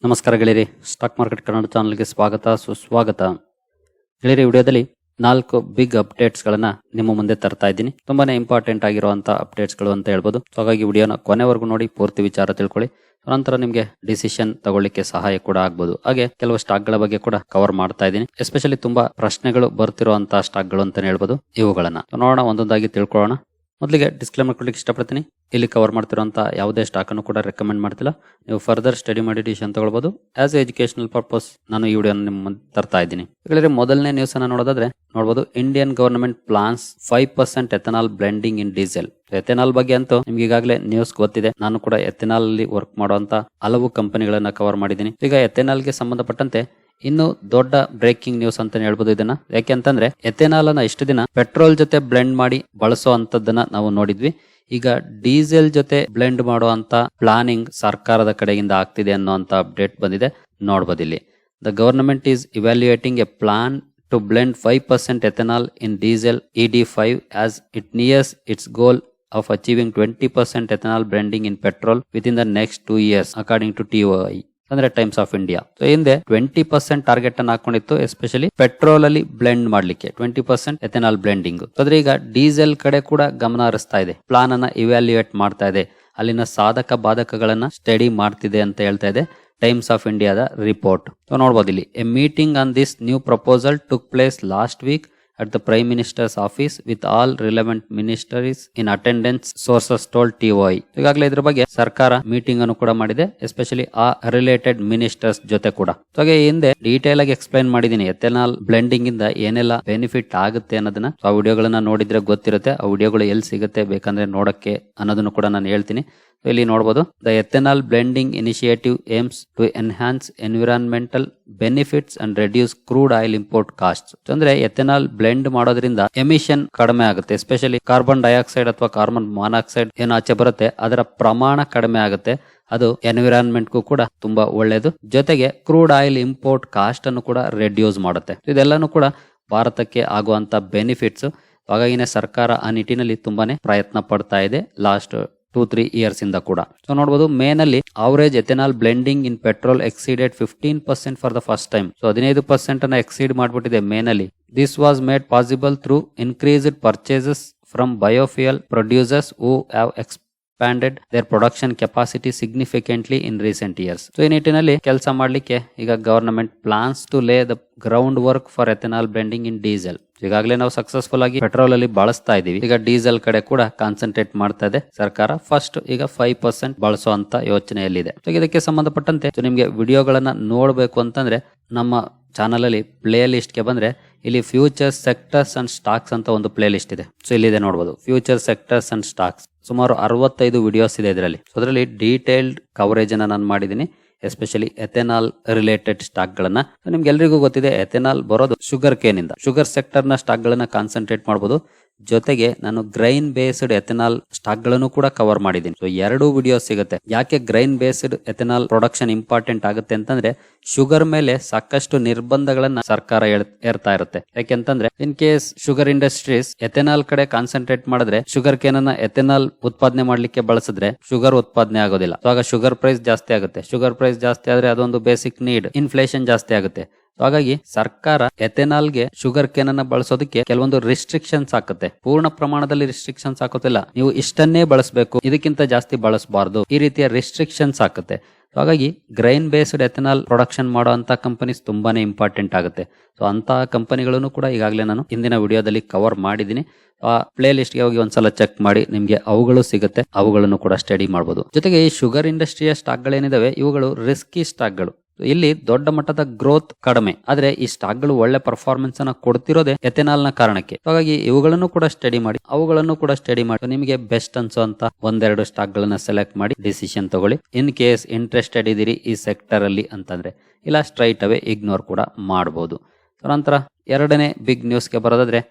ನಮಸ್ಕಾರ ಗೆಳೆಯರಿ, stock market Kannada ಚಾನಲ್ಗೆ ಸ್ವಾಗತ ಸುಸ್ವಾಗತ. ಗೆಳೆಯರಿ, ವಿಡಿಯೋದಲ್ಲಿ 4 ಬಿಗ್ ಅಪ್ಡೇಟ್ಸ್ಗಳನ್ನ ನಿಮ್ಮ ಮುಂದೆ ತರ್ತಾ ಇದ್ದೀನಿ. ತುಂಬಾನೇ ಇಂಪಾರ್ಟೆಂಟ್ ಆಗಿರುವಂತಹ ಅಪ್ಡೇಟ್ಸ್ಗಳು ಅಂತ ಹೇಳ್ಬೋದು. ಸೊ ಹಾಗಾಗಿ ವಿಡಿಯೋನ ಕೊನೆವರೆಗೂ ನೋಡಿ, ಪೂರ್ತಿ ವಿಚಾರ ತಿಳ್ಕೊಳ್ಳಿ. ನಂತರ ನಿಮಗೆ ಡಿಸಿಷನ್ ತಗೊಳ್ಳಿಕ್ಕೆ ಸಹಾಯ ಕೂಡ ಆಗ್ಬೋದು. ಹಾಗೆ ಕೆಲವು ಸ್ಟಾಕ್ಗಳ ಬಗ್ಗೆ ಕೂಡ ಕವರ್ ಮಾಡ್ತಾ ಇದ್ದೀನಿ. ಎಸ್ಪೆಷಲಿ ತುಂಬಾ ಪ್ರಶ್ನೆಗಳು ಬರ್ತಿರುವಂತಹ ಸ್ಟಾಕ್ಗಳು ಅಂತಾನೆ ಹೇಳ್ಬೋದು ಇವುಗಳನ್ನ. ನೋಡೋಣ, ಒಂದೊಂದಾಗಿ ತಿಳ್ಕೊಳ್ಳೋಣ. ಮೊದಲಿಗೆ ಡಿಸ್ಕ್ಲೇಮರ್ ಕೊಡ್ಲಿಕ್ಕೆ ಇಷ್ಟಪಡ್ತೀನಿ. ಇಲ್ಲಿ ಕವರ್ ಮಾಡ್ತಿರುವಂತಹ ಯಾವುದೇ ಸ್ಟಾಕ್ ಅನ್ನು ಕೂಡ ರೆಕಮೆಂಡ್ ಮಾಡ್ತಿಲ್ಲ. ನೀವು ಫರ್ದರ್ ಸ್ಟಡಿ ಮಾಡಿ ಡಿಸಿಷನ್ ತಗೊಳ್ಬಹುದು. ಆಸ್ ಎಜುಕೇಶನಲ್ ಪರ್ಪಸ್ ನಾನು ಈ ವಿಡಿಯೋ ನಿಮ್ಮ ಮುಂದೆ ತರ್ತಾ ಇದ್ದೀನಿ. ಈಗಾಗಲೇ ಮೊದಲನೇ ನ್ಯೂಸ್ ಅನ್ನ ನೋಡಬಹುದು. Indian government plans 5% ethanol blending in diesel. Ethanol ಬಗ್ಗೆ ಅಂತೂ ನಿಮ್ಗೆ ಈಗಾಗಲೇ ನ್ಯೂಸ್ ಗೊತ್ತಿದೆ. ನಾನು ಕೂಡ ಎಥೆನಾಲ್ ಅಲ್ಲಿ ವರ್ಕ್ ಮಾಡುವಂತ ಹಲವು ಕಂಪನಿಗಳನ್ನ ಕವರ್ ಮಾಡಿದ್ದೀನಿ. ಈಗ ಎಥೆನಾಲ್ ಗೆ ಸಂಬಂಧಪಟ್ಟಂತೆ ಇನ್ನು ದೊಡ್ಡ ಬ್ರೇಕಿಂಗ್ ನ್ಯೂಸ್ ಅಂತಾನೆ ಹೇಳ್ಬೋದು ಇದನ್ನ. ಯಾಕೆಂತಂದ್ರೆ ಎಥೆನಾಲ್ ಅನ್ನ ಇಷ್ಟು ದಿನ ಪೆಟ್ರೋಲ್ ಜೊತೆ ಬ್ಲೆಂಡ್ ಮಾಡಿ ಬಳಸೋ ಅಂತದನ್ನ ನಾವು ನೋಡಿದ್ವಿ. ಈಗ ಡೀಸೆಲ್ ಜೊತೆ ಬ್ಲೆಂಡ್ ಮಾಡುವಂತ ಪ್ಲಾನಿಂಗ್ ಸರ್ಕಾರದ ಕಡೆಯಿಂದ ಆಗ್ತಿದೆ ಅನ್ನೋಂತ ಅಪ್ಡೇಟ್ ಬಂದಿದೆ. ನೋಡಬಹುದು ಇಲ್ಲಿ. The government is evaluating A plan to blend 5% ethanol in diesel ED5 as it nears its goal of achieving 20% ethanol blending in petrol within the next 2 years according to TOI. ಅಂದ್ರೆ times of India. So ಹಿಂದೆ 20% target ಅನ್ನು ಹಾಕೊಂಡಿತ್ತು, especially petrol ಅಲ್ಲಿ blend ಮಾಡ್ಲಿಕ್ಕೆ 20% ethanol blending. ಆದ್ರೆ ಈಗ diesel ಕಡೆ ಕೂಡ ಗಮನ ಹರಿಸ್ತಾ ಇದೆ, ಪ್ಲಾನ್ ಅನ್ನ ಇವ್ಯಾಲ್ಯೂಯೇಟ್ ಮಾಡ್ತಾ ಇದೆ, ಅಲ್ಲಿನ ಸಾಧಕ ಬಾಧಕಗಳನ್ನ ಸ್ಟಡಿ ಮಾಡ್ತಿದೆ ಅಂತ ಹೇಳ್ತಾ ಇದೆ ಟೈಮ್ಸ್ ಆಫ್ ಇಂಡಿಯಾದ ರಿಪೋರ್ಟ್. ನೋಡಬಹುದು ಇಲ್ಲಿ. A meeting on this new proposal took place last week at the Prime Minister's office with all relevant ministries in attendance, sources told TOI. ಈಗಾಗಲೇ ಇದ್ರ ಬಗ್ಗೆ ಸರ್ಕಾರ ಮೀಟಿಂಗ್ ಅನ್ನು ಕೂಡ ಮಾಡಿದೆ, ಎಸ್ಪೆಷಲಿ ಆ ರಿಲೇಟೆಡ್ ಮಿನಿಸ್ಟರ್ಸ್ ಜೊತೆ ಕೂಡ. ಹಾಗೆ ಹಿಂದೆ ಡೀಟೇಲ್ ಆಗಿ ಎಕ್ಸ್ಪ್ಲೈನ್ ಮಾಡಿದೀನಿ ಎಥೆನಾಲ್ ಬ್ಲೆಂಡಿಂಗ್ ಇಂದ ಏನೆಲ್ಲ ಬೆನಿಫಿಟ್ ಆಗುತ್ತೆ ಅನ್ನೋದನ್ನ. ಆ ವಿಡಿಯೋಗಳನ್ನ ನೋಡಿದ್ರೆ ಗೊತ್ತಿರುತ್ತೆ. ಆ ವಿಡಿಯೋಗಳು ಎಲ್ಲಿ ಸಿಗುತ್ತೆ ಬೇಕಂದ್ರೆ ನೋಡಕ್ಕೆ ಅನ್ನೋದನ್ನು ಕೂಡ ನಾನು ಹೇಳ್ತೀನಿ. ಇಲ್ಲಿ ನೋಡಬಹುದು. The ethanol blending initiative aims to enhance environmental benefits and reduce crude oil import cost. ಅಂದ್ರೆ ಎಥೆನಾಲ್ ಬ್ಲೆಂಡ್ ಮಾಡೋದ್ರಿಂದ ಎಮಿಷನ್ ಕಡಿಮೆ ಆಗುತ್ತೆ, ಎಸ್ಪೆಷಲಿ ಕಾರ್ಬನ್ ಡೈಆಕ್ಸೈಡ್ ಅಥವಾ ಕಾರ್ಬನ್ ಮಾನಾಕ್ಸೈಡ್ ಏನು ಆಚೆ ಬರುತ್ತೆ ಅದರ ಪ್ರಮಾಣ ಕಡಿಮೆ ಆಗುತ್ತೆ. ಅದು ಎನ್ವಿರಾನ್ಮೆಂಟ್ ಗೂ ಕೂಡ ತುಂಬಾ ಒಳ್ಳೇದು. ಜೊತೆಗೆ ಕ್ರೂಡ್ ಆಯಿಲ್ ಇಂಪೋರ್ಟ್ ಕಾಸ್ಟ್ ಅನ್ನು ಕೂಡ ರೆಡ್ಯೂಸ್ ಮಾಡುತ್ತೆ. ಇದೆಲ್ಲಾನು ಕೂಡ ಭಾರತಕ್ಕೆ ಆಗುವಂತ ಬೆನಿಫಿಟ್ಸ್. ಹಾಗಾಗಿನೇ ಸರ್ಕಾರ ಆ ನಿಟ್ಟಿನಲ್ಲಿ ತುಂಬಾನೇ ಪ್ರಯತ್ನ ಪಡ್ತಾ ಇದೆ ಲಾಸ್ಟ್ 2-3 ಇಯರ್ಸ್ ಇಂದ ಕೂಡ. ಸೊ ನೋಡಬಹುದು, ಮೇ ನಲ್ಲಿ average ethanol blending in petrol exceeded 15% for the first time. So 15% ಅನ್ನ ಎಕ್ಸೀಡ್ ಮಾಡ್ಬಿಟ್ಟಿದೆ ಮೇ ನಲ್ಲಿ. This was made possible through increased purchases from biofuel producers who have expanded their production capacity significantly in recent years. So ಈ ನಿಟ್ಟಿನಲ್ಲಿ ಕೆಲಸ ಮಾಡ್ಲಿಕ್ಕೆ ಈಗ government plans to lay the ground work for ethanol blending in diesel. ಈಗಾಗಲೇ ನಾವು successful ಆಗಿ petrol ಅಲ್ಲಿ ಬಳಸ್ತಾ ಇದೀವಿ. ಈಗ ಡೀಸೆಲ್ ಕಡೆ ಕೂಡ ಕಾನ್ಸಂಟ್ರೇಟ್ ಮಾಡ್ತಾ ಇದೆ ಸರ್ಕಾರ. ಫಸ್ಟ್ ಈಗ 5% ಬಳಸುವಂತ ಯೋಚನೆಯಲ್ಲಿದೆ. ಇದಕ್ಕೆ ಸಂಬಂಧಪಟ್ಟಂತೆ ನಿಮ್ಗೆ ವಿಡಿಯೋಗಳನ್ನ ನೋಡ್ಬೇಕು ಅಂತಂದ್ರೆ ನಮ್ಮ ಚಾನಲ್ ಅಲ್ಲಿ ಪ್ಲೇ ಲಿಸ್ಟ್ ಗೆ ಬಂದ್ರೆ ಇಲ್ಲಿ ಫ್ಯೂಚರ್ ಸೆಕ್ಟರ್ಸ್ ಅಂಡ್ ಸ್ಟಾಕ್ಸ್ ಅಂತ ಒಂದು ಪ್ಲೇ ಲಿಸ್ಟ್ ಇದೆ. ಸೊ ಇಲ್ಲಿದೆ ನೋಡಬಹುದು, ಫ್ಯೂಚರ್ ಸೆಕ್ಟರ್ಸ್ ಅಂಡ್ ಸ್ಟಾಕ್ಸ್. ಸುಮಾರು 65 ವಿಡಿಯೋಸ್ ಇದೆ ಇದರಲ್ಲಿ. ಸೊ ಅದರಲ್ಲಿ ಡೀಟೇಲ್ಡ್ ಕವರೇಜ್ ಅನ್ನ ನಾನು ಮಾಡಿದ್ದೀನಿ, ಎಸ್ಪೆಷಲಿ ಎಥೆನಾಲ್ ರಿಲೇಟೆಡ್ ಸ್ಟಾಕ್ ಗಳನ್ನ. ನಿಮ್ಗೆ ಎಲ್ರಿಗೂ ಗೊತ್ತಿದೆ ಎಥೆನಾಲ್ ಬರೋದು ಶುಗರ್ ಕೇನ್ ಇಂದ. ಶುಗರ್ ಸೆಕ್ಟರ್ ನ ಸ್ಟಾಕ್ ಗಳನ್ನ ಕಾನ್ಸಂಟ್ರೇಟ್ ಮಾಡಬಹುದು. ಜೊತೆಗೆ ನಾನು ಗ್ರೈನ್ ಬೇಸ್ಡ್ ಎಥೆನಾಲ್ ಸ್ಟಾಕ್ ಗಳನ್ನು ಕೂಡ ಕವರ್ ಮಾಡಿದ್ದೀನಿ. ಸೊ 2 ವಿಡಿಯೋ ಸಿಗುತ್ತೆ. ಯಾಕೆ grain based ethanol production important ಆಗುತ್ತೆ ಅಂತಂದ್ರೆ ಶುಗರ್ ಮೇಲೆ ಸಾಕಷ್ಟು ನಿರ್ಬಂಧಗಳನ್ನ ಸರ್ಕಾರ ಏರ್ತಾ ಇರುತ್ತೆ. ಯಾಕೆಂತಂದ್ರೆ in case sugar industries ethanol ಕಡೆ ಕಾನ್ಸಂಟ್ರೇಟ್ ಮಾಡಿದ್ರೆ ಶುಗರ್ ಕೇನ್ ಅನ್ನ ಎಥೆನಾಲ್ ಉತ್ಪಾದನೆ ಮಾಡ್ಲಿಕ್ಕೆ ಬಳಸಿದ್ರೆ ಶುಗರ್ ಉತ್ಪಾದನೆ ಆಗೋದಿಲ್ಲ. ಸೊ ಆಗ ಶುಗರ್ ಪ್ರೈಸ್ ಜಾಸ್ತಿ ಆಗುತ್ತೆ. ಶುಗರ್ ಪ್ರೈಸ್ ಜಾಸ್ತಿ ಆದ್ರೆ ಅದೊಂದು ಬೇಸಿಕ್ ನೀಡ್, ಇನ್ಫ್ಲೇಷನ್ ಜಾಸ್ತಿ ಆಗುತ್ತೆ. ಹಾಗಾಗಿ ಸರ್ಕಾರ ಎಥೆನಾಲ್ ಗೆ ಶುಗರ್ ಕೇನ್ ಅನ್ನ ಬಳಸೋದಕ್ಕೆ ಕೆಲವೊಂದು ರಿಸ್ಟ್ರಿಕ್ಷನ್ಸ್ ಹಾಕುತ್ತೆ. ಪೂರ್ಣ ಪ್ರಮಾಣದಲ್ಲಿ ರಿಸ್ಟ್ರಿಕ್ಷನ್ಸ್ ಹಾಕೋತಿಲ್ಲ, ನೀವು ಇಷ್ಟನ್ನೇ ಬಳಸಬೇಕು, ಇದಕ್ಕಿಂತ ಜಾಸ್ತಿ ಬಳಸಬಾರ್ದು, ಈ ರೀತಿಯ ರಿಸ್ಟ್ರಿಕ್ಷನ್ಸ್ ಹಾಕುತ್ತೆ. ಹಾಗಾಗಿ ಗ್ರೈನ್ ಬೇಸ್ಡ್ ಎಥೆನಾಲ್ ಪ್ರೊಡಕ್ಷನ್ ಮಾಡುವಂತ ಕಂಪನೀಸ್ ತುಂಬಾನೇ ಇಂಪಾರ್ಟೆಂಟ್ ಆಗುತ್ತೆ. ಸೊ ಅಂತಹ ಕಂಪನಿಗಳನ್ನು ಕೂಡ ಈಗಾಗಲೇ ನಾನು ಇಂದಿನ ವಿಡಿಯೋದಲ್ಲಿ ಕವರ್ ಮಾಡಿದ್ದೀನಿ. ಆ ಪ್ಲೇ ಲಿಸ್ಟ್ ಗೆ ಹೋಗಿ ಒಂದ್ಸಲ ಚೆಕ್ ಮಾಡಿ, ನಿಮ್ಗೆ ಅವುಗಳು ಸಿಗುತ್ತೆ, ಅವುಗಳನ್ನು ಕೂಡ ಸ್ಟಡಿ ಮಾಡಬಹುದು. ಜೊತೆಗೆ ಈ ಶುಗರ್ ಇಂಡಸ್ಟ್ರಿಯ ಸ್ಟಾಕ್ ಗಳೇನಿದಾವೆ ಇವುಗಳು ರಿಸ್ಕಿ ಸ್ಟಾಕ್ ಗಳು. ಇಲ್ಲಿ ದೊಡ್ಡ ಮಟ್ಟದ ಗ್ರೋತ್ ಕಡಿಮೆ, ಆದ್ರೆ ಈ ಸ್ಟಾಕ್ ಗಳು ಒಳ್ಳೆ ಪರ್ಫಾರ್ಮೆನ್ಸ್ ಅನ್ನ ಕೊಡ್ತಿರೋದೇ ಎಥೆನಾಲ್ ನ ಕಾರಣಕ್ಕೆ. ಹಾಗಾಗಿ ಇವುಗಳನ್ನು ಕೂಡ ಸ್ಟಡಿ ಮಾಡಿ, ಅವುಗಳನ್ನು ಕೂಡ ಸ್ಟಡಿ ಮಾಡಿ ನಿಮಗೆ ಬೆಸ್ಟ್ ಅನ್ಸುವಂತ 1-2 ಸ್ಟಾಕ್ ಗಳನ್ನ ಸೆಲೆಕ್ಟ್ ಮಾಡಿ ಡಿಸಿಷನ್ ತಗೊಳ್ಳಿ. ಇನ್ ಕೇಸ್ ಇಂಟ್ರೆಸ್ಟೆಡ್ ಇದೀರಿ ಈ ಸೆಕ್ಟರ್ ಅಲ್ಲಿ ಅಂತಂದ್ರೆ, ಇಲ್ಲ ಸ್ಟ್ರೈಟ್ ಅವೇ ಇಗ್ನೋರ್ ಕೂಡ ಮಾಡಬಹುದು. ನಂತರ 2ನೇ ಬಿಗ್ ನ್ಯೂಸ್ ಗೆ ಬರೋದಾದ್ರೆ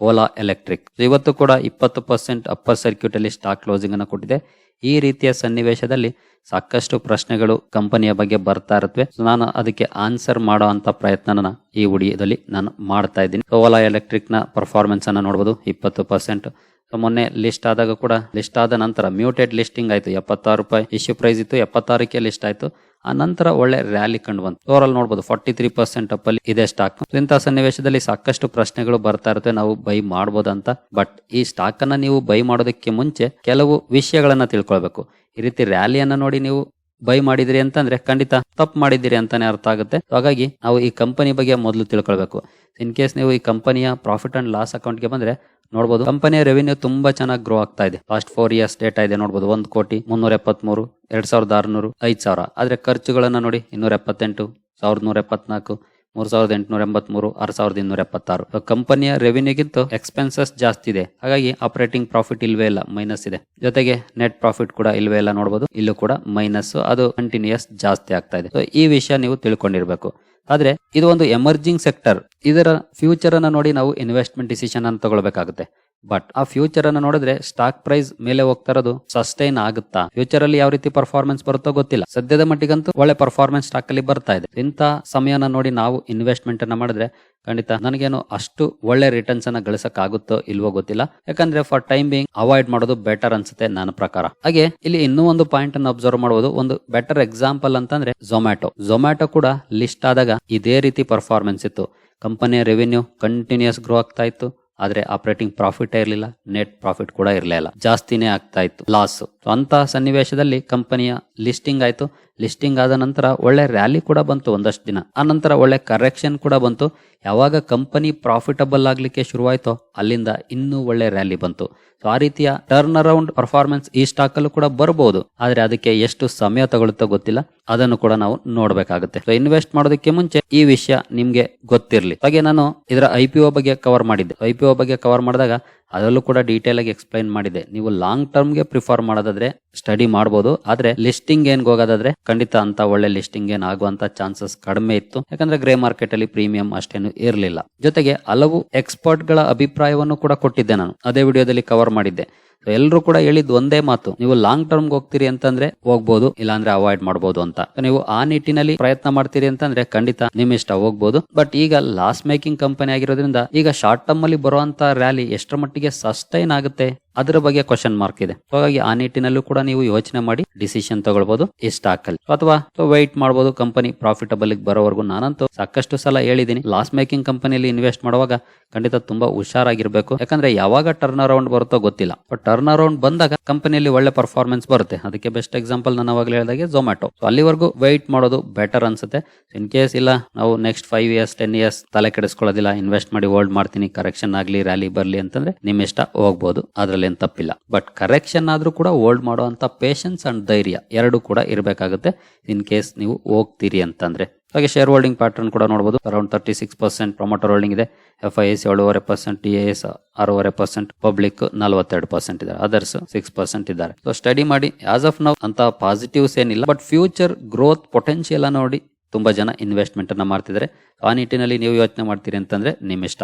ಓಲಾ ಎಲೆಕ್ಟ್ರಿಕ್. ಇವತ್ತು ಕೂಡ 20% ಅಪ್ಪರ್ ಸರ್ಕ್ಯೂಟ್ ಅಲ್ಲಿ ಸ್ಟಾಕ್ ಕ್ಲೋಸಿಂಗ್ ಅನ್ನು ಕೊಟ್ಟಿದೆ. ಈ ರೀತಿಯ ಸನ್ನಿವೇಶದಲ್ಲಿ ಸಾಕಷ್ಟು ಪ್ರಶ್ನೆಗಳು ಕಂಪನಿಯ ಬಗ್ಗೆ ಬರ್ತಾ ಇರುತ್ತವೆ. ನಾನು ಅದಕ್ಕೆ ಆನ್ಸರ್ ಮಾಡೋ ಅಂತ ಪ್ರಯತ್ನ ಈ ವಿಡಿಯೋದಲ್ಲಿ ನಾನು ಮಾಡ್ತಾ ಇದ್ದೀನಿ. ಓಲಾ ಎಲೆಕ್ಟ್ರಿಕ್ ನ ಪರ್ಫಾರ್ಮೆನ್ಸ್ ಅನ್ನ ನೋಡಬಹುದು. 20% ಮೊನ್ನೆ ಲಿಸ್ಟ್ ಆದಾಗ ಕೂಡ ಲಿಸ್ಟ್ ಆದ ನಂತರ ಮ್ಯೂಟೆಡ್ ಲಿಸ್ಟಿಂಗ್ ಆಯ್ತು, 76 ರೂಪಾಯಿ ಇಶ್ಯೂ ಪ್ರೈಸ್ ಇತ್ತು, 76ಕ್ಕೆ ಲಿಸ್ಟ್ ಆಯ್ತು. ಆ ನಂತರ ಒಳ್ಳೆ ರ್ಯಾಲಿ ಕಂಡು ಬಂತು. ಓವರಾಲ್ ನೋಡಬಹುದು 43% ಅಪ್ ಅಲ್ಲಿ ಇದೆ ಸ್ಟಾಕ್. ಇಂತಹ ಸನ್ನಿವೇಶದಲ್ಲಿ ಸಾಕಷ್ಟು ಪ್ರಶ್ನೆಗಳು ಬರ್ತಾ ಇರುತ್ತೆ, ನಾವು ಬೈ ಮಾಡಬಹುದಂತ. ಬಟ್ ಈ ಸ್ಟಾಕ್ ಅನ್ನ ನೀವು ಬೈ ಮಾಡೋದಕ್ಕೆ ಮುಂಚೆ ಕೆಲವು ವಿಷಯಗಳನ್ನ ತಿಳ್ಕೊಳ್ಬೇಕು. ಈ ರೀತಿ ರ್ಯಾಲಿಯನ್ನ ನೋಡಿ ನೀವು ಬೈ ಮಾಡಿದಿರಿ ಅಂತಂದ್ರೆ ಖಂಡಿತ ತಪ್ಪು ಮಾಡಿದಿರಿ ಅಂತಾನೆ ಅರ್ಥ ಆಗುತ್ತೆ. ಹಾಗಾಗಿ ನಾವು ಈ ಕಂಪನಿ ಬಗ್ಗೆ ಮೊದಲು ತಿಳ್ಕೊಳ್ಬೇಕು. ಇನ್ ಕೇಸ್ ನೀವು ಈ ಕಂಪನಿಯ ಪ್ರಾಫಿಟ್ ಅಂಡ್ ಲಾಸ್ ಅಕೌಂಟ್ಗೆ ಬಂದ್ರೆ ನೋಡಬಹುದು, ಕಂಪನಿಯ ರೆವಿನ್ಯೂ ತುಂಬಾ ಚೆನ್ನಾಗಿ ಗ್ರೋ ಆಗ್ತಾ ಇದೆ. ಲಾಸ್ಟ್ 4 ಇಯರ್ಸ್ ಡೇಟಾ ಇದೆ ನೋಡಬಹುದು, 1,373,000, 2,600, 5,000. ಆದ್ರೆ ಖರ್ಚುಗಳನ್ನ ನೋಡಿ 278, 1,174, 3,883, 6,276. ಕಂಪನಿಯ ರೆವಿನ್ಯೂಗಿಂತ ಎಕ್ಸ್ಪೆನ್ಸಸ್ ಜಾಸ್ತಿ ಇದೆ. ಹಾಗಾಗಿ ಆಪರೇಟಿಂಗ್ ಪ್ರಾಫಿಟ್ ಇಲ್ವೇ ಇಲ್ಲ, ಮೈನಸ್ ಇದೆ. ಜೊತೆಗೆ ನೆಟ್ ಪ್ರಾಫಿಟ್ ಕೂಡ ಇಲ್ವೇ ಇಲ್ಲ ನೋಡಬಹುದು, ಇಲ್ಲೂ ಕೂಡ ಮೈನಸ್, ಅದು ಕಂಟಿನ್ಯೂಸ್ ಜಾಸ್ತಿ ಆಗ್ತಾ ಇದೆ. ಈ ವಿಷಯ ನೀವು ತಿಳ್ಕೊಂಡಿರ್ಬೇಕು. ಆದ್ರೆ ಇದು ಒಂದು ಎಮರ್ಜಿಂಗ್ ಸೆಕ್ಟರ್, ಇದರ ಫ್ಯೂಚರ್ ಅನ್ನ ನೋಡಿ ನಾವು ಇನ್ವೆಸ್ಟ್ಮೆಂಟ್ ಡಿಸಿಷನ್ ಅನ್ನು ತಗೊಳ್ಬೇಕಾಗುತ್ತೆ. ಬಟ್ ಆ ಫ್ಯೂಚರ್ ಅನ್ನ ನೋಡಿದ್ರೆ ಸ್ಟಾಕ್ ಪ್ರೈಸ್ ಮೇಲೆ ಹೋಗ್ತಾ ಇರೋದು ಸಸ್ಟೈನ್ ಆಗುತ್ತಾ, ಫ್ಯೂಚರ್ ಅಲ್ಲಿ ಯಾವ ರೀತಿ ಪರ್ಫಾರ್ಮೆನ್ಸ್ ಬರುತ್ತೋ ಗೊತ್ತಿಲ್ಲ. ಸದ್ಯದ ಮಟ್ಟಿಗಂತೂ ಒಳ್ಳೆ ಪರ್ಫಾರ್ಮೆನ್ಸ್ ಸ್ಟಾಕ್ ಅಲ್ಲಿ ಬರ್ತಾ ಇದೆ. ಇಂಥ ಸಮಯನ ನೋಡಿ ನಾವು ಇನ್ವೆಸ್ಟ್ಮೆಂಟ್ ಅನ್ನ ಮಾಡಿದ್ರೆ ಖಂಡಿತ ನನಗೇನು ಅಷ್ಟು ಒಳ್ಳೆ ರಿಟರ್ನ್ಸ್ ಅನ್ನ ಗಳಿಸಕ್ ಆಗುತ್ತೋ ಇಲ್ವೋ ಗೊತ್ತಿಲ್ಲ. ಯಾಕಂದ್ರೆ ಫಾರ್ ಟೈಮ್ ಬಿಂಗ್ ಅವಾಯ್ಡ್ ಮಾಡೋದು ಬೆಟರ್ ಅನ್ಸುತ್ತೆ ನನ್ನ ಪ್ರಕಾರ. ಹಾಗೆ ಇಲ್ಲಿ ಇನ್ನೂ ಒಂದು ಪಾಯಿಂಟ್ ಅನ್ನು ಅಬ್ಸರ್ವ್ ಮಾಡಬಹುದು. ಒಂದು ಬೆಟರ್ ಎಕ್ಸಾಂಪಲ್ ಅಂತಂದ್ರೆ ಝೊಮ್ಯಾಟೊ ಕೂಡ ಲಿಸ್ಟ್ ಆದಾಗ ಇದೇ ರೀತಿ ಪರ್ಫಾರ್ಮೆನ್ಸ್ ಇತ್ತು. ಕಂಪನಿಯ ರೆವಿನ್ಯೂ ಕಂಟಿನ್ಯೂಸ್ ಗ್ರೋ ಆಗ್ತಾ ಇತ್ತು, ಆದ್ರೆ ಆಪರೇಟಿಂಗ್ ಪ್ರಾಫಿಟ್ ಇರಲಿಲ್ಲ, ನೆಟ್ ಪ್ರಾಫಿಟ್ ಕೂಡ ಇರಲಿಲ್ಲ, ಜಾಸ್ತಿನೇ ಆಗ್ತಾ ಇತ್ತು ಲಾಸ್. ಅಂತ ಸನ್ನಿವೇಶದಲ್ಲಿ ಕಂಪನಿಯ ಲಿಸ್ಟಿಂಗ್ ಆಯ್ತು. ಲಿಸ್ಟಿಂಗ್ ಆದ ನಂತರ ಒಳ್ಳೆ ರ್ಯಾಲಿ ಕೂಡ ಬಂತು ಒಂದಷ್ಟು ದಿನ. ಆ ನಂತರ ಒಳ್ಳೆ ಕರೆಕ್ಷನ್ ಕೂಡ ಬಂತು. ಯಾವಾಗ ಕಂಪನಿ ಪ್ರಾಫಿಟಬಲ್ ಆಗ್ಲಿಕ್ಕೆ ಶುರುವಾಯ್ತೋ ಅಲ್ಲಿಂದ ಇನ್ನೂ ಒಳ್ಳೆ ರ್ಯಾಲಿ ಬಂತು. ಆ ರೀತಿಯ ಟರ್ನ್ ಅರೌಂಡ್ ಪರ್ಫಾರ್ಮೆನ್ಸ್ ಈ ಸ್ಟಾಕ್ ಅಲ್ಲೂ ಕೂಡ ಬರಬಹುದು. ಆದ್ರೆ ಅದಕ್ಕೆ ಎಷ್ಟು ಸಮಯ ತಗೊಳುತ್ತೋ ಗೊತ್ತಿಲ್ಲ, ಅದನ್ನು ಕೂಡ ನಾವು ನೋಡ್ಬೇಕಾಗುತ್ತೆ. ಇನ್ವೆಸ್ಟ್ ಮಾಡೋದಕ್ಕೆ ಮುಂಚೆ ಈ ವಿಷಯ ನಿಮ್ಗೆ ಗೊತ್ತಿರಲಿ. ಹಾಗೆ ನಾನು ಇದರ IPO ಬಗ್ಗೆ ಕವರ್ ಮಾಡಿದ್ದೆ. IPO ಬಗ್ಗೆ ಕವರ್ ಮಾಡಿದಾಗ ಅದರಲ್ಲೂ ಕೂಡ ಡೀಟೇಲ್ ಆಗಿ ಎಕ್ಸ್ಪ್ಲೈನ್ ಮಾಡಿದೆ. ನೀವು ಲಾಂಗ್ ಟರ್ಮ್ ಗೆ ಪ್ರಿಫರ್ ಮಾಡೋದಾದ್ರೆ ಸ್ಟಡಿ ಮಾಡಬಹುದು. ಆದ್ರೆ ಲಿಸ್ಟಿಂಗ್ ಏನ್ ಹೋಗೋದಾದ್ರೆ ಖಂಡಿತ ಅಂತ ಒಳ್ಳೆ ಲಿಸ್ಟಿಂಗ್ ಏನ್ ಆಗುವಂತ ಚಾನ್ಸಸ್ ಕಡಿಮೆ ಇತ್ತು. ಯಾಕಂದ್ರೆ ಗ್ರೇ ಮಾರ್ಕೆಟ್ ಅಲ್ಲಿ ಪ್ರೀಮಿಯಂ ಅಷ್ಟೇನು ಇರಲಿಲ್ಲ. ಜೊತೆಗೆ ಹಲವು ಎಕ್ಸ್ಪರ್ಟ್ ಗಳ ಅಭಿಪ್ರಾಯವನ್ನು ಕೂಡ ಕೊಟ್ಟಿದ್ದೆ ನಾನು, ಅದೇ ವಿಡಿಯೋದಲ್ಲಿ ಕವರ್ ಮಾಡಿದ್ದೆ. ಎಲ್ಲರೂ ಕೂಡ ಹೇಳಿದ್ ಒಂದೇ ಮಾತು, ನೀವು ಲಾಂಗ್ ಟರ್ಮ್ ಹೋಗ್ತೀರಿ ಅಂತಂದ್ರೆ ಹೋಗ್ಬೋದು, ಇಲ್ಲಾಂದ್ರೆ ಅವಾಯ್ಡ್ ಮಾಡಬಹುದು ಅಂತ. ನೀವು ಆ ನಿಟ್ಟಿನಲ್ಲಿ ಪ್ರಯತ್ನ ಮಾಡ್ತೀರಿ ಅಂತಂದ್ರೆ ಖಂಡಿತ ನಿಮ್ ಇಷ್ಟ ಹೋಗ್ಬೋದು. ಬಟ್ ಈಗ ಲಾಸ್ ಮೇಕಿಂಗ್ ಕಂಪನಿ ಆಗಿರೋದ್ರಿಂದ ಈಗ ಶಾರ್ಟ್ ಟರ್ಮ್ ಅಲ್ಲಿ ಬರುವಂತ ರ್ಯಾಲಿ ಎಷ್ಟರ ಮಟ್ಟಿಗೆ ಸಸ್ಟೈನ್ ಆಗುತ್ತೆ ಅದರ ಬಗ್ಗೆ ಕ್ವಶನ್ ಮಾರ್ಕ್ ಇದೆ. ಹಾಗಾಗಿ ಆ ನಿಟ್ಟಿನಲ್ಲೂ ಕೂಡ ನೀವು ಯೋಚನೆ ಮಾಡಿ ಡಿಸಿಷನ್ ತಗೊಳ್ಬಹುದು ಈ ಸ್ಟಾಕ್ ಅಲ್ಲಿ, ಅಥವಾ ವೆಯ್ಟ್ ಮಾಡಬಹುದು ಕಂಪನಿ ಪ್ರಾಫಿಟಬಲ್ ಬರೋವರೆಗೂ. ನಾನಂತೂ ಸಾಕಷ್ಟು ಸಲ ಹೇಳಿದೀನಿ, ಲಾಸ್ ಮೇಕಿಂಗ್ ಕಂಪನಿಯಲ್ಲಿ ಇನ್ವೆಸ್ಟ್ ಮಾಡುವಾಗ ಖಂಡಿತ ತುಂಬಾ ಹುಷಾರಾಗಿರ್ಬೇಕು. ಯಾಕಂದ್ರೆ ಯಾವಾಗ ಟರ್ನ್ ಅರೌಂಡ್ ಬರುತ್ತೋ ಗೊತ್ತಿಲ್ಲ. ಬಟ್ ಟರ್ನ್ ಅರೌಂಡ್ ಬಂದಾಗ ಕಂಪನಿಯಲ್ಲಿ ಒಳ್ಳೆ ಪರ್ಫಾರ್ಮೆನ್ಸ್ ಬರುತ್ತೆ. ಅದಕ್ಕೆ ಬೆಸ್ಟ್ ಎಕ್ಸಾಂಪಲ್ ನಾನು ಅವಾಗಲೇ ಹೇಳಿದಾಗೆ ಝೊಮ್ಯಾಟೊ. ಅಲ್ಲಿವರೆಗೂ ವೆಯ್ಟ್ ಮಾಡೋದು ಬೆಟರ್ ಅನ್ಸುತ್ತೆ. ಇನ್ ಕೇಸ್ ಇಲ್ಲ ನಾವು ನೆಕ್ಸ್ಟ್ 5 ಇಯರ್ಸ್ 10 ಇಯರ್ಸ್ ತಲೆ ಕೆಡಿಸ್ಕೊಳ್ಳೋದಿಲ್ಲ, ಇನ್ವೆಸ್ಟ್ ಮಾಡಿ ಹೋಲ್ಡ್ ಮಾಡ್ತೀನಿ, ಕರೆಕ್ಷನ್ ಆಗ್ಲಿ ರ್ಯಾಲಿ ಬರ್ಲಿ ಅಂತಂದ್ರೆ ನಿಮ್ ಇಷ್ಟ ಹೋಗ್ಬೋದು, ಅದ್ರಲ್ಲಿ ಏನ್ ತಪ್ಪಿಲ್ಲ. ಬಟ್ ಕರೆಕ್ಷನ್ ಆದ್ರೂ ಕೂಡ ಹೋಲ್ಡ್ ಮಾಡುವಂತ ಪೇಷನ್ಸ್ ಅಂಡ್ ಧೈರ್ಯ ಎರಡು ಕೂಡ ಇರಬೇಕಾಗುತ್ತೆ ಇನ್ ಕೇಸ್ ನೀವು ಹೋಗ್ತೀರಿ ಅಂತಂದ್ರೆ. ಹಾಗೆ ಶೇರ್ ಹೋಲ್ಡಿಂಗ್ ಪ್ಯಾಟರ್ನ್ ಕೂಡ ನೋಡಬಹುದು. ಅರೌಂಡ್ 36% ಪ್ರೊಮೋಟರ್ ಹೋಲ್ಡಿಂಗ್ ಇದೆ, FIS 7.5%, TAS 6.5%, ಪಬ್ಲಿಕ್ 42% ಇದ್ದಾರೆ, ಅದರ್ಸ್ 6% ಇದ್ದಾರೆ. ಸೊ ಸ್ಟಡಿ ಮಾಡಿ. ಆಸ್ ಆಫ್ ನೌ ಅಂತ ಪಾಸಿಟಿವ್ಸ್ ಏನಿಲ್ಲ, ಬಟ್ ಫ್ಯೂಚರ್ ಗ್ರೋತ್ ಪೊಟೆನ್ಶಿಯಲ್ ನೋಡಿ ತುಂಬಾ ಜನ ಇನ್ವೆಸ್ಟ್ಮೆಂಟ್ ಅನ್ನ ಮಾಡ್ತಿದ್ದಾರೆ. ಆ ನಿಟ್ಟಿನಲ್ಲಿ ನೀವು ಯೋಚನೆ ಮಾಡ್ತೀರಿ ಅಂತಂದ್ರೆ ನಿಮ್ ಇಷ್ಟ,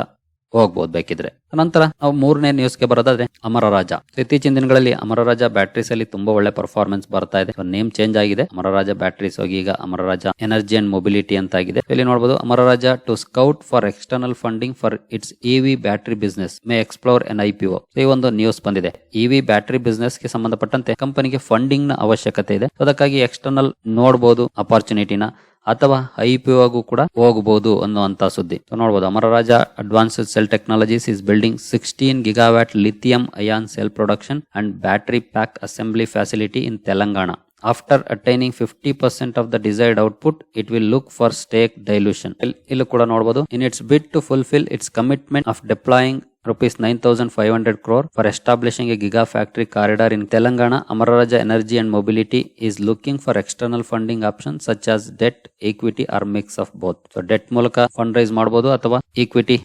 ಹೋಗ್ಬೋದು ಬೇಕಿದ್ರೆ. ನಂತರ ನಾವು 3ನೇ ನ್ಯೂಸ್ಗೆ ಬರೋದಾದ್ರೆ ಅಮರ ರಾಜ. ಇತ್ತೀಚಿನ ದಿನಗಳಲ್ಲಿ ಅಮರ ರಾಜ ಬ್ಯಾಟ್ರೀಸ್ ಅಲ್ಲಿ ತುಂಬಾ ಒಳ್ಳೆ ಪರ್ಫಾರ್ಮೆನ್ಸ್ ಬರ್ತಾ ಇದೆ. ನೇಮ್ ಚೇಂಜ್ ಆಗಿದೆ, ಅಮರ ರಾಜ ಬ್ಯಾಟ್ರೀಸ್ ಹೋಗಿ ಈಗ Amara Raja energy and mobility ಅಂತ ಆಗಿದೆ. ಇಲ್ಲಿ ನೋಡಬಹುದು, Amara Raja to scout for external funding for its EV battery business may explore an IPO. ಈ ಒಂದು ನ್ಯೂಸ್ ಬಂದಿದೆ. EV ಬ್ಯಾಟರಿ ಬಿಸ್ನೆಸ್ ಗೆ ಸಂಬಂಧಪಟ್ಟಂತೆ ಕಂಪನಿಗೆ ಫಂಡಿಂಗ್ ನ ಅವಶ್ಯಕತೆ ಇದೆ. ಅದಕ್ಕಾಗಿ ಎಕ್ಸ್ಟರ್ನಲ್ ನೋಡಬಹುದು ಅಪಾರ್ಚುನಿಟಿನ, ಅಥವಾ IPO ಕೂಡ ಹೋಗಬಹುದು ಅನ್ನುವಂತ ಸುದ್ದಿ. ನೋಡಬಹುದು, Amara Raja advanced cell technologies is building 16 gigawatt lithium ion cell production and battery pack assembly facility in Telangana. After attaining 50% of the desired output, it will look for stake dilution. ಇಲ್ಲೂ ಕೂಡ ನೋಡಬಹುದು, in its bid to fulfill its commitment of deploying rupees 9,500 crore for establishing a gigafactory corridor in Telangana, Amara Raja Energy and Mobility is looking for external funding options such as debt, equity or mix of both. So debt ಮೂಲಕ fund raise ಮಾಡಬಹುದು, ಅಥವಾ equity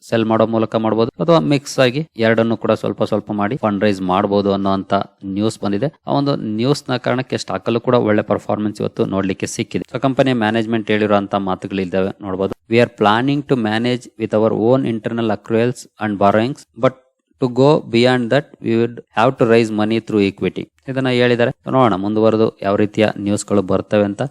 cell ಮಾಡೋ ಮೂಲಕ ಮಾಡಬಹುದು, ಅಥವಾ mix ಆಗಿ ಎರಡನ್ನು ಕೂಡ ಸ್ವಲ್ಪ ಸ್ವಲ್ಪ ಮಾಡಿ ಫಂಡ್ ರೈಸ್ ಮಾಡಬಹುದು ಅನ್ನೋಂತ ನ್ಯೂಸ್ ಬಂದಿದೆ. ಆ ಒಂದು ನ್ಯೂಸ್ ನ ಕಾರಣಕ್ಕೆ ಸ್ಟಾಕ್ ಅಲ್ಲೂ ಕೂಡ ಒಳ್ಳೆ ಪರ್ಫಾರ್ಮೆನ್ಸ್ ಇವತ್ತು ನೋಡ್ಲಿಕ್ಕೆ ಸಿಕ್ಕಿದೆ. ಸೊ ಕಂಪನಿಯ ಮ್ಯಾನೇಜ್ಮೆಂಟ್ ಹೇಳಿರುವಂತ ಮಾತುಗಳಿದ್ದಾವೆ ನೋಡಬಹುದು. We are planning to manage with our own internal accruals and borrowings, but to go beyond that we would have to raise money through equity. ಇದನ್ನ ಹೇಳಿದ್ದಾರೆ. ನೋಡೋಣ ಮುಂದುವರೆದು ಯಾವ ರೀತಿಯ ನ್ಯೂಸ್ಗಳು ಬರ್ತವೆ ಅಂತ.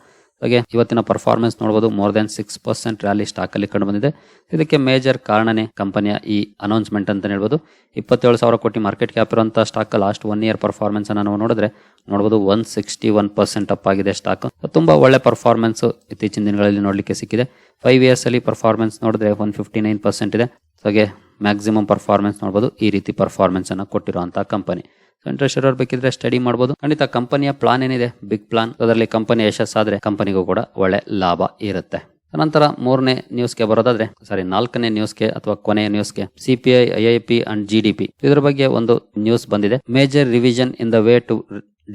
ಹಾಗೆ ಇವತ್ತಿನ ಪರ್ಫಾರ್ಮೆನ್ಸ್ ನೋಡಬಹುದು, ಮೋರ್ ದನ್ 6% ರ್ಯಾಲಿ ಸ್ಟಾಕ್ ಅಲ್ಲಿ ಕಂಡು ಬಂದಿದೆ. ಇದಕ್ಕೆ ಮೇಜರ್ ಕಾರಣನೇ ಕಂಪನಿಯ ಈ ಅನೌನ್ಸ್ಮೆಂಟ್ ಅಂತ ಹೇಳ್ಬೋದು. 27,000 ಕೋಟಿ ಮಾರ್ಕೆಟ್ ಕ್ಯಾಪ್ ಇರುವಂತಹ ಸ್ಟಾಕ್ ಲಾಸ್ಟ್ 1 ಇಯರ್ ಪರ್ಫಾರ್ಮೆನ್ಸ್ ಅನ್ನು ನಾವು ನೋಡಿದ್ರೆ ನೋಡಬಹುದು 161% ಅಪ್ ಆಗಿದೆ ಸ್ಟಾಕ್. ತುಂಬಾ ಒಳ್ಳೆ ಪರ್ಫಾರ್ಮೆನ್ಸ್ ಇತ್ತೀಚಿನ ದಿನಗಳಲ್ಲಿ ನೋಡ್ಲಿಕ್ಕೆ ಸಿಕ್ಕಿದೆ. 5 ಇಯರ್ಸ್ ಅಲ್ಲಿ ಪರ್ಫಾರ್ಮೆನ್ಸ್ ನೋಡಿದ್ರೆ 159% ಇದೆ. ಹಾಗೆ ಮ್ಯಾಕ್ಸಿಮಮ್ ಪರ್ಫಾರ್ಮೆನ್ಸ್ ನೋಡಬಹುದು. ಈ ರೀತಿ ಪರ್ಫಾರ್ಮೆನ್ಸ್ ಅನ್ನ ಕೊಟ್ಟಿರುವಂತಹ ಕಂಪನಿ. ಇಂಟ್ರೆಸ್ಟ್ ಇರೋರು ಬೇಕಿದ್ರೆ ಸ್ಟಡಿ ಮಾಡಬಹುದು. ಖಂಡಿತ ಕಂಪನಿಯ ಪ್ಲಾನ್ ಏನಿದೆ ಬಿಗ್ ಪ್ಲಾನ್, ಅದರಲ್ಲಿ ಕಂಪನಿ ಯಶಸ್ಸಾದ್ರೆ ಕಂಪನಿಗೂ ಕೂಡ ಒಳ್ಳೆ ಲಾಭ ಇರುತ್ತೆ. ನಂತರ ಮೂರನೇ ನ್ಯೂಸ್ಗೆ ಬರೋದಾದ್ರೆ ನಾಲ್ಕನೇ ನ್ಯೂಸ್ಗೆ ಅಥವಾ ಕೊನೆಯ ನ್ಯೂಸ್ಗೆ CPI, IIP ಅಂಡ್ GDP ಇದರ ಬಗ್ಗೆ ಒಂದು ನ್ಯೂಸ್ ಬಂದಿದೆ. Major revision in the way to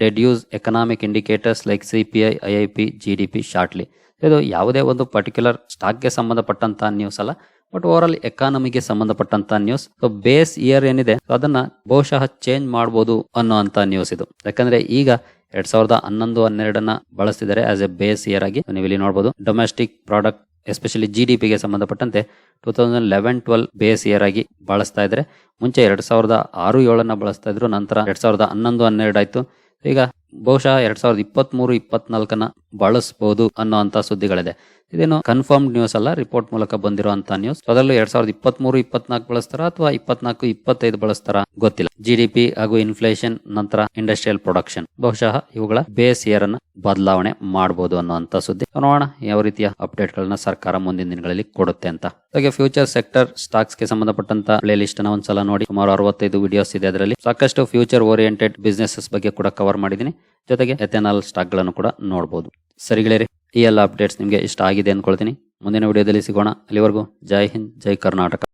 deduce economic indicators like CPI, IIP, GDP shortly. ಇದು ಯಾವುದೇ ಒಂದು ಪರ್ಟಿಕ್ಯುಲರ್ ಸ್ಟಾಕ್ಗೆ ಸಂಬಂಧಪಟ್ಟಂತ ನ್ಯೂಸ್ ಅಲ್ಲ, ಬಟ್ ಓವರ್ ಆಲ್ ಎಕಾನಮಿಗೆ ಸಂಬಂಧಪಟ್ಟಂತ ನ್ಯೂಸ್. ಸೊ ಬೇಸ್ ಇಯರ್ ಏನಿದೆ ಅದನ್ನ ಬಹುಶಃ ಚೇಂಜ್ ಮಾಡಬಹುದು ಅನ್ನೋಂತ ನ್ಯೂಸ್ ಇದು. ಯಾಕಂದ್ರೆ ಈಗ 2011-12 ಬಳಸ್ತಿದ್ದಾರೆ ಆಸ್ ಎ ಬೇಸ್ ಇಯರ್ ಆಗಿ. ನೀವು ಇಲ್ಲಿ ನೋಡಬಹುದು ಡೊಮೆಸ್ಟಿಕ್ ಪ್ರಾಡಕ್ಟ್ ಎಸ್ಪೆಷಲಿ GDP ಗೆ ಸಂಬಂಧಪಟ್ಟಂತೆ 2011-12 ಬೇಸ್ ಇಯರ್ ಆಗಿ ಬಳಸ್ತಾ ಇದ್ರೆ. ಮುಂಚೆ 2006-7 ಬಳಸ್ತಾ ಇದ್ರು, ನಂತರ 2011-12 ಆಯ್ತು. ಈಗ ಬಹುಶಃ 2023-24 ಬಳಸಬಹುದು ಅನ್ನೋಂತ ಸುದ್ದಿಗಳಿದೆ. ಇದೇನು ಕನ್ಫರ್ಮ್ಡ್ ನ್ಯೂಸ್ ಅಲ್ಲ, ರಿಪೋರ್ಟ್ ಮೂಲಕ ಬಂದಿರುವಂತಹ ನ್ಯೂಸ್. ಅದರಲ್ಲೂ 2023-24 ಬಳಸ್ತಾರ ಅಥವಾ 24-25 ಬಳಸ್ತಾರ ಗೊತ್ತಿಲ್ಲ. GDP ಹಾಗೂ ಇನ್ಫ್ಲೇಷನ್, ನಂತರ ಇಂಡಸ್ಟ್ರಿಯಲ್ ಪ್ರೊಡಕ್ಷನ್ ಬಹುಶಃ ಇವುಗಳ ಬೇಸ್ ಇಯರ್ ಅನ್ನ ಬದಲಾವಣೆ ಮಾಡಬಹುದು ಅನ್ನುವಂತ ಸುದ್ದಿ. ನೋಡೋಣ ಯಾವ ರೀತಿಯ ಅಪ್ಡೇಟ್ ಗಳನ್ನ ಸರ್ಕಾರ ಮುಂದಿನ ದಿನಗಳಲ್ಲಿ ಕೊಡುತ್ತೆ ಅಂತ. ಹಾಗೆ ಫ್ಯೂಚರ್ ಸೆಕ್ಟರ್ ಸ್ಟಾಕ್ಸ್ ಗೆ ಸಂಬಂಧಪಟ್ಟಂತ ಪ್ಲೇ ಲಿಸ್ಟ್ ಅನ್ನ ಒಂದ್ಸಲ ನೋಡಿ. ಸುಮಾರು 65 ವಿಡಿಯೋಸ್ ಇದೆ. ಅದರಲ್ಲಿ ಸಾಕಷ್ಟು ಫ್ಯೂಚರ್ ಓರಿಯೆಂಟೆಡ್ ಬಿಸ್ನೆಸಸ್ ಬಗ್ಗೆ ಕೂಡ ಕವರ್ ಮಾಡಿದೀನಿ. ಜೊತೆಗೆ ಎಥೆನಾಲ್ ಸ್ಟಾಕ್ ಗಳನ್ನು ಕೂಡ ನೋಡಬಹುದು. ಸರಿಗಳೇ, ಈ ಎಲ್ಲ ಅಪ್ಡೇಟ್ಸ್ ನಿಮಗೆ ಇಷ್ಟ ಆಗಿದೆ ಅನ್ಕೊಳ್ತೀನಿ. ಮುಂದಿನ ವಿಡಿಯೋದಲ್ಲಿ ಸಿಗೋಣ. ಅಲ್ಲಿವರೆಗೂ ಜೈ ಹಿಂದ್, ಜೈ ಕರ್ನಾಟಕ.